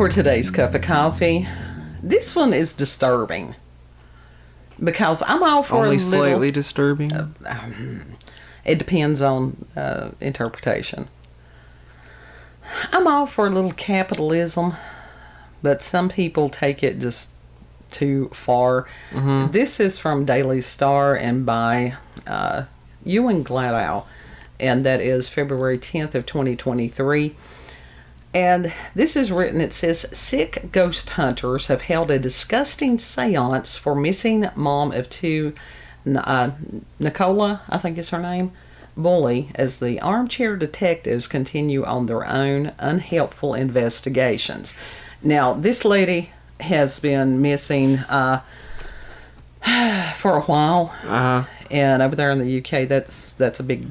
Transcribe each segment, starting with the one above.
for today's cup of coffee. This one is disturbing because I'm all for only a little, slightly disturbing. It depends on interpretation. I'm all for a little capitalism, but some people take it just too far. Mm-hmm. This is from Daily Star and by Ewan Gleadow, and that is February 10th of 2023. And this is written, it says, sick ghost hunters have held a disgusting séance for missing mom of two, Nicola, I think is her name, Bulley, as the armchair detectives continue on their own unhelpful investigations. Now, this lady has been missing for a while. And over there in the UK, that's a big,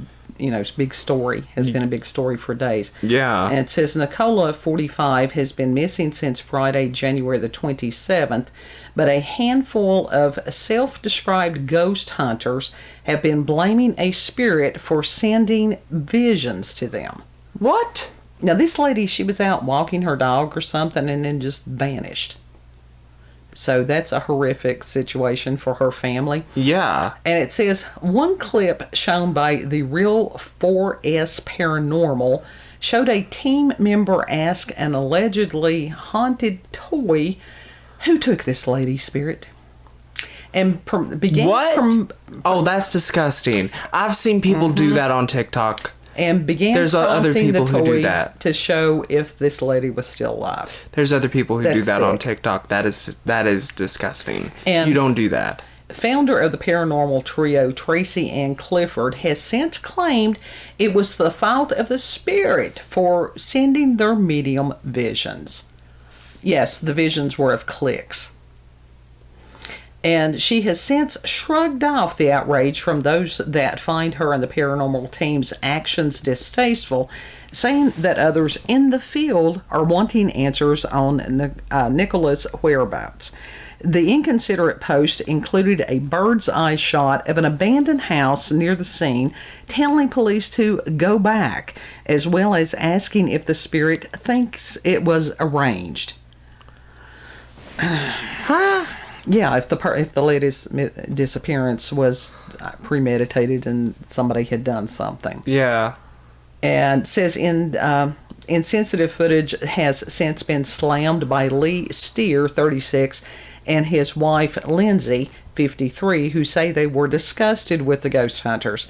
big story. Has been a big story for days. Yeah. And it says Nicola, 45, has been missing since Friday, January the 27th, but a handful of self-described ghost hunters have been blaming a spirit for sending visions to them. What? Now, this lady, she was out walking her dog or something and then just vanished. So that's a horrific situation for her family. Yeah. And it says, one clip shown by the Real 4S Paranormal showed a team member ask an allegedly haunted toy who took this lady's spirit. And began What? Oh, that's disgusting. I've seen people do that on TikTok. And began There's other prompting people the who do toy that. to show if this lady was still alive. There's other people who do that on sick. TikTok. That is disgusting. And you don't do that. Founder of the paranormal trio, Tracy Ann Clifford, has since claimed it was the fault of the spirit for sending their medium visions. Yes, the visions were of clicks. And she has since shrugged off the outrage from those that find her and the paranormal team's actions distasteful, saying that others in the field are wanting answers on Nicola's whereabouts. The inconsiderate post included a bird's eye shot of an abandoned house near the scene, telling police to go back, as well as asking if the spirit thinks it was arranged. Yeah, if the lady's disappearance was premeditated and somebody had done something. Yeah. And says insensitive footage has since been slammed by Lee Steer, 36, and his wife Lindsay, 53, who say they were disgusted with the ghost hunters.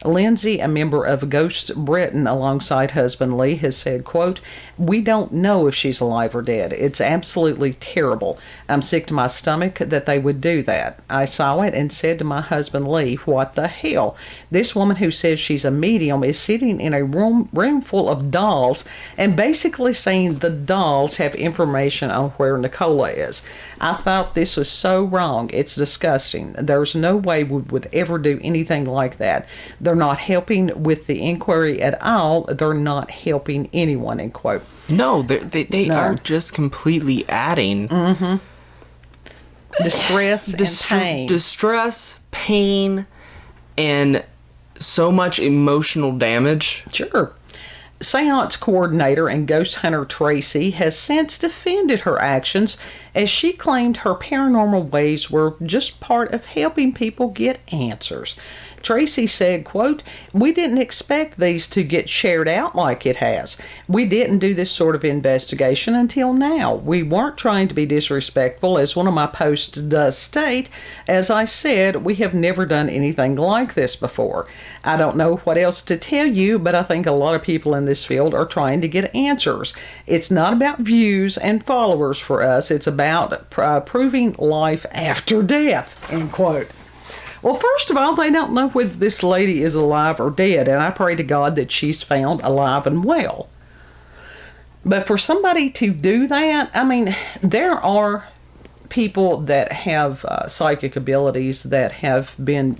Lindsay, a member of Ghost Britain alongside husband Lee, has said, quote, "We don't know if she's alive or dead. It's absolutely terrible. I'm sick to my stomach that they would do that. I saw it and said to my husband Lee, what the hell? This woman who says she's a medium is sitting in a room full of dolls and basically saying the dolls have information on where Nicola is. I thought this was so wrong. It's disgusting. There's no way we would ever do anything like that. They're not helping with the inquiry at all. They're not helping anyone," end quote. No, they are just completely adding distress and pain. Distress, pain, and so much emotional damage. Sure. Seance coordinator and ghost hunter Tracy has since defended her actions, as she claimed her paranormal ways were just part of helping people get answers. Tracy said, quote, "We didn't expect these to get shared out like it has. We didn't do this sort of investigation until now. We weren't trying to be disrespectful, as one of my posts does state. As I said, we have never done anything like this before. I don't know what else to tell you, but I think a lot of people in this field are trying to get answers. It's not about views and followers for us. It's about proving life after death," end quote. Well, first of all, they don't know whether this lady is alive or dead, and I pray to God that she's found alive and well. But for somebody to do that, I mean, there are people that have psychic abilities that have been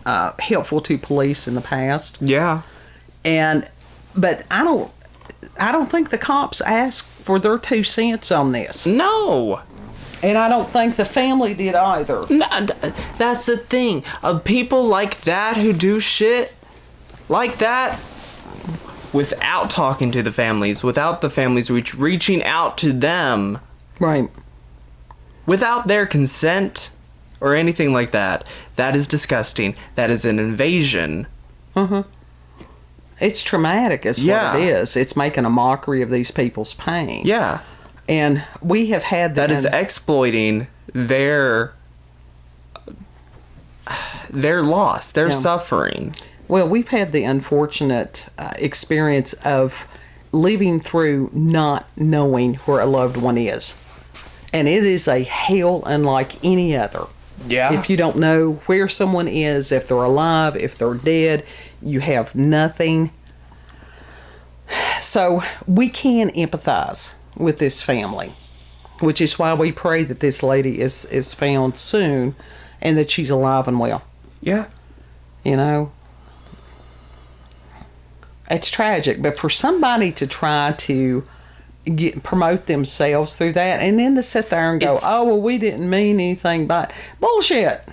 helpful to police in the past. Yeah. But I don't think the cops asked for their 2 cents on this. No. And I don't think the family did either. No, that's the thing. Of people like that who do shit like that, without talking to the families, without the families reaching out to them. Right. Without their consent or anything like that. That is disgusting. That is an invasion. It's traumatic is what it is. It's making a mockery of these people's pain. Yeah. And we have had that is exploiting their loss, their suffering. Well, we've had the unfortunate experience of living through not knowing where a loved one is. And it is a hell unlike any other. Yeah. If you don't know where someone is, if they're alive, if they're dead, you have nothing. So we can empathize with this family, which is why we pray that this lady is found soon and that she's alive and well. Yeah. You know? It's tragic, but for somebody to try to promote themselves through that and then to sit there and go, oh, well, we didn't mean anything by it. Bullshit.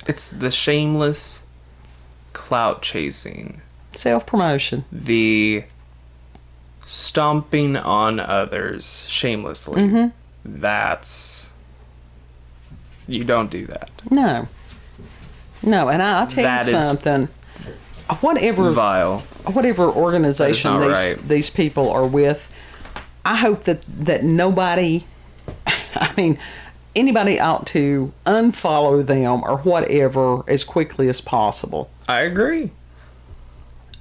It's the shameless clout chasing. Self-promotion. The stomping on others shamelessly. That's... You don't do that. No, and I'll tell you something. Whatever organization these people are with, I hope that nobody, anybody ought to unfollow them or whatever as quickly as possible. I agree.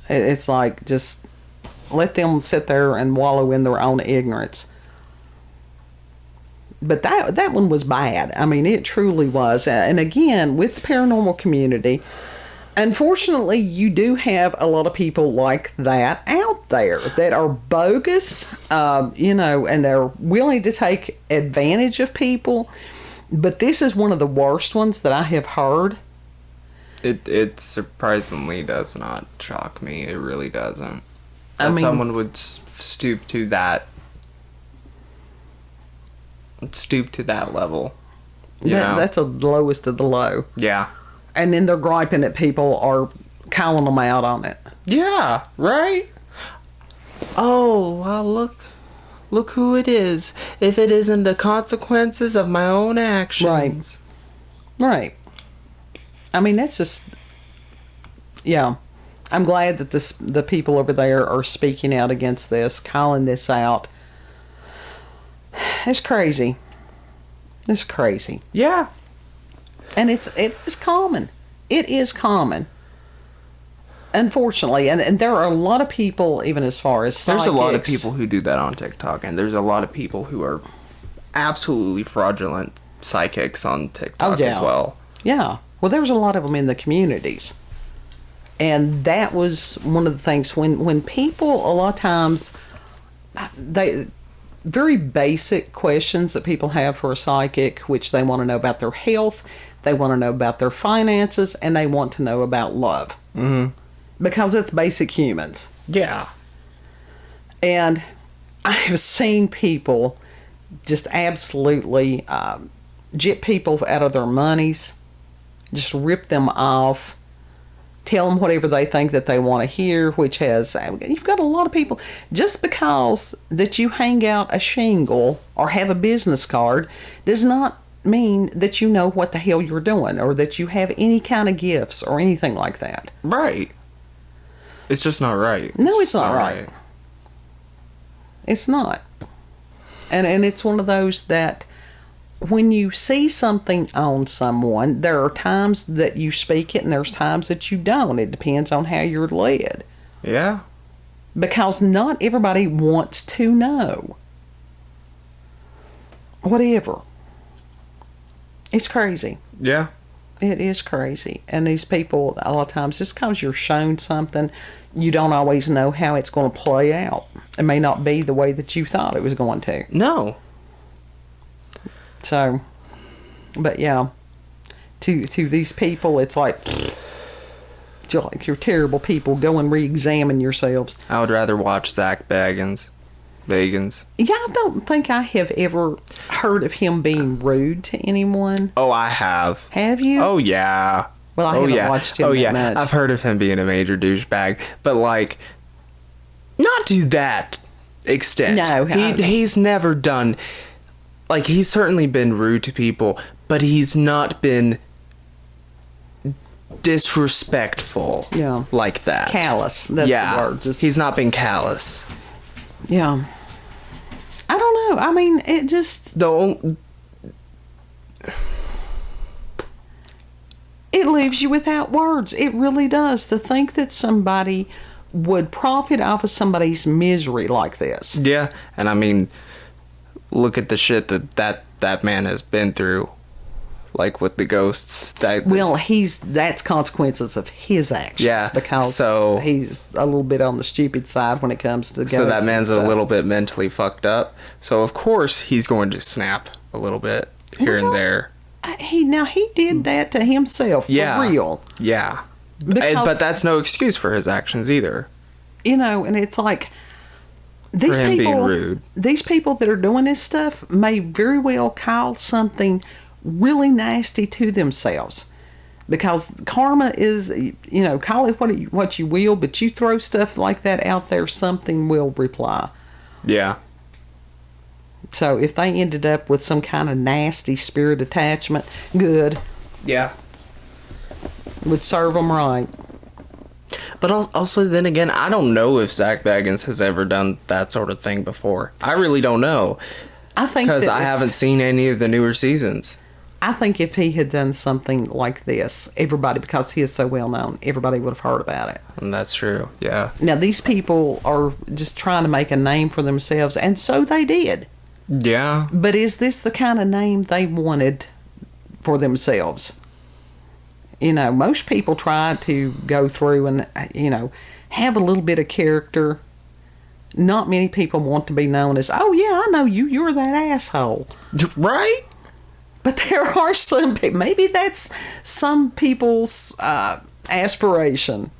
It's like, just let them sit there and wallow in their own ignorance. But that one was bad. It truly was. And again, with the paranormal community, unfortunately, you do have a lot of people like that out there that are bogus, and they're willing to take advantage of people. But this is one of the worst ones that I have heard. It surprisingly does not shock me. It really doesn't. That someone would stoop to that level. That's the lowest of the low. Yeah. And then they're griping that people are calling them out on it. Yeah, right? Oh, well, look who it is. If it isn't the consequences of my own actions. Right. That's just... Yeah. I'm glad that the people over there are speaking out against this, calling this out. It's crazy. It's crazy. Yeah. And it is common. It is common. Unfortunately. And there are a lot of people, even as far as psychics. There's a lot of people who do that on TikTok. And there's a lot of people who are absolutely fraudulent psychics on TikTok as well. Yeah. Well, there's a lot of them in the communities. And that was one of the things when people, a lot of times, very basic questions that people have for a psychic, which they want to know about their health, they want to know about their finances, and they want to know about love. Because it's basic humans. Yeah. And I have seen people just absolutely jip people out of their monies, just rip them off, tell them whatever they think that they want to hear, which has, you've got a lot of people, just because that you hang out a shingle or have a business card does not mean that you know what the hell you're doing or that you have any kind of gifts or anything like that. Right. It's just not right. No, it's not right. It's not. And it's one of those that when you see something on someone, there are times that you speak it and there's times that you don't. It depends on how you're led. Yeah. Because not everybody wants to know. Whatever. It's crazy. Yeah. It is crazy. And these people, a lot of times, just because you're shown something, you don't always know how it's going to play out. It may not be the way that you thought it was going to. No. So, but yeah, to these people, it's like you're terrible people. Go and re-examine yourselves. I would rather watch Zach Bagans. Yeah, I don't think I have ever heard of him being rude to anyone. Oh, I have. Have you? Oh, yeah. Well, I haven't watched him that much. I've heard of him being a major douchebag, but like, not to that extent. No, he's never done. Like, he's certainly been rude to people, but he's not been disrespectful. Yeah. Like that. Callous. That's the word. He's not been callous. Yeah. I don't know. I mean, it just... It leaves you without words. It really does. To think that somebody would profit off of somebody's misery like this. Yeah. And I mean, look at the shit that man has been through. Like with the ghosts. That's consequences of his actions. Yeah. Because he's a little bit on the stupid side when it comes to ghosts. So that man's a little bit mentally fucked up. So of course he's going to snap a little bit here and there. He did that to himself, for real. Yeah. But that's no excuse for his actions either. You know, and it's like... These for him people, being rude. These people that are doing this stuff may very well call something really nasty to themselves, because karma is, you know, call it what you will, but you throw stuff like that out there, something will reply. Yeah. So if they ended up with some kind of nasty spirit attachment, good. Yeah. Would serve them right. But also, then again, I don't know if Zach Baggins has ever done that sort of thing before. I really don't know. I think because I haven't seen any of the newer seasons. I think if he had done something like this, because he is so well known, everybody would have heard about it. And that's true, yeah. Now, these people are just trying to make a name for themselves, and so they did. Yeah. But is this the kind of name they wanted for themselves? You know, most people try to go through and, you know, have a little bit of character. Not many people want to be known as, oh, yeah, I know you. You're that asshole. Right? But there are some people, maybe that's some people's aspiration,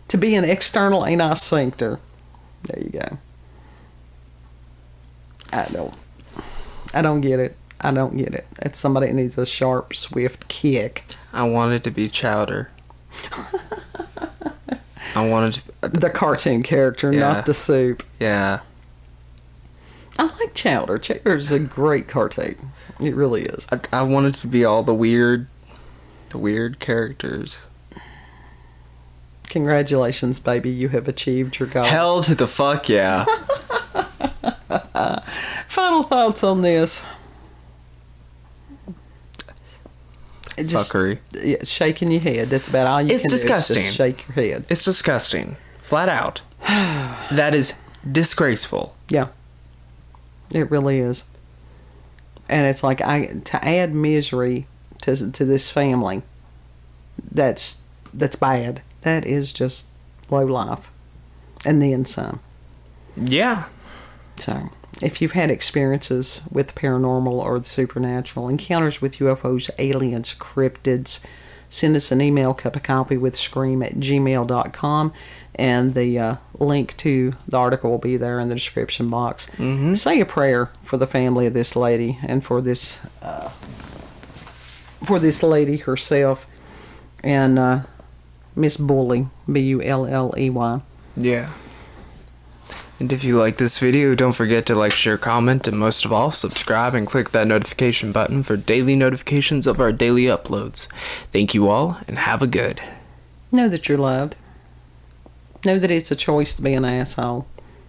to be an external anal sphincter. There you go. I don't get it. I don't get it. It's somebody that needs a sharp, swift kick. I wanted to be Chowder. I wanted to... The cartoon character, not the soup. Yeah. I like Chowder. Chowder's a great cartoon. It really is. I wanted to be all the weird characters. Congratulations, baby. You have achieved your goal. Hell to the fuck yeah. Final thoughts on this. Fuckery. Yeah, shaking your head. That's about all you can disgusting. do. It's disgusting. Shake your head. It's disgusting. Flat out. That is disgraceful. Yeah. It really is. And it's like, to add misery to this family, that's bad. That is just low life. And then some. Yeah. So, if you've had experiences with the paranormal or the supernatural, encounters with UFOs, aliens, cryptids, send us an email, cupofcoffeewithscream@gmail.com, and the link to the article will be there in the description box. Mm-hmm. Say a prayer for the family of this lady and for this lady herself and Miss Bulley, Bulley. Yeah. And if you like this video, don't forget to like, share, comment, and most of all, subscribe and click that notification button for daily notifications of our daily uploads. Thank you all, and have a good. Know that you're loved. Know that it's a choice to be an asshole.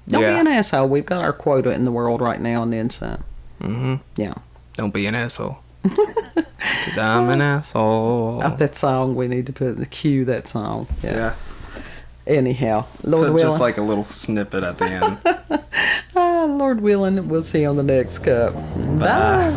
Don't be an asshole. We've got our quota in the world right now and then some. Mm-hmm. Yeah. Don't be an asshole. Because I'm an asshole. That song, we need to put in the cue that song. Yeah. Anyhow, Lord willing. Just like a little snippet at the end. Lord willing, we'll see you on the next cup. Bye.